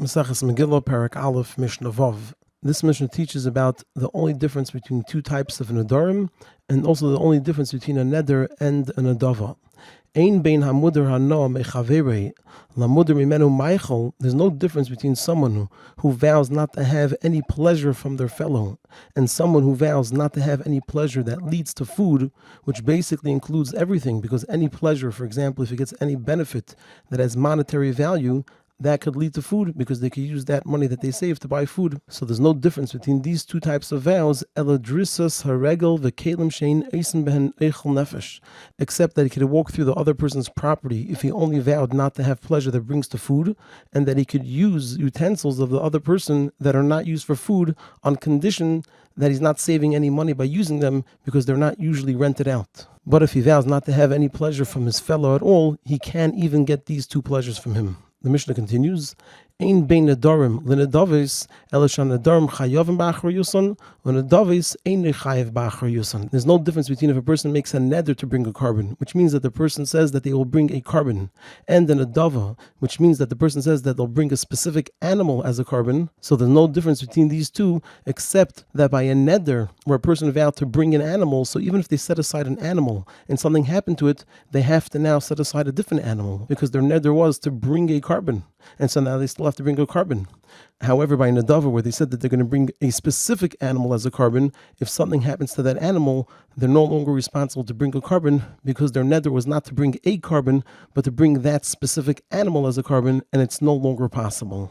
Maseches Megillah, Perek Aleph, Mishna Vav. This Mishnah teaches about the only difference between two types of nedarim, and also the only difference between a neder and a nedava. Ein bein hamuder hanoah mechaverei lamuder mimenu meichel. There's no difference between someone who vows not to have any pleasure from their fellow and someone who vows not to have any pleasure that leads to food, which basically includes everything, because any pleasure, for example, if it gets any benefit that has monetary value, that could lead to food, because they could use that money that they save to buy food. So there's no difference between these two types of vows, eladrisas haregel v'kelim shein eisen behen eichel nefesh, except that he could walk through the other person's property if he only vowed not to have pleasure that brings to food, and that he could use utensils of the other person that are not used for food on condition that he's not saving any money by using them, because they're not usually rented out. But if he vows not to have any pleasure from his fellow at all, he can't even get these two pleasures from him. The Mishnah continues, Ein bein nedarim lenedavis elishan nedarim chayavim b'achar yusan, unedavis ein chayav b'achar yusan. There's no difference between if a person makes a neder to bring a carbon, which means that the person says that they will bring a carbon, and a nedava, which means that the person says that they'll bring a specific animal as a carbon. So there's no difference between these two, except that by a neder, where a person vowed to bring an animal, so even if they set aside an animal and something happened to it, they have to now set aside a different animal, because their neder was to bring a carbon. And so now they still have to bring a carbon. However, by Nadava, where they said that they're going to bring a specific animal as a carbon, if something happens to that animal, they're no longer responsible to bring a carbon, because their neder was not to bring a carbon, but to bring that specific animal as a carbon, and it's no longer possible.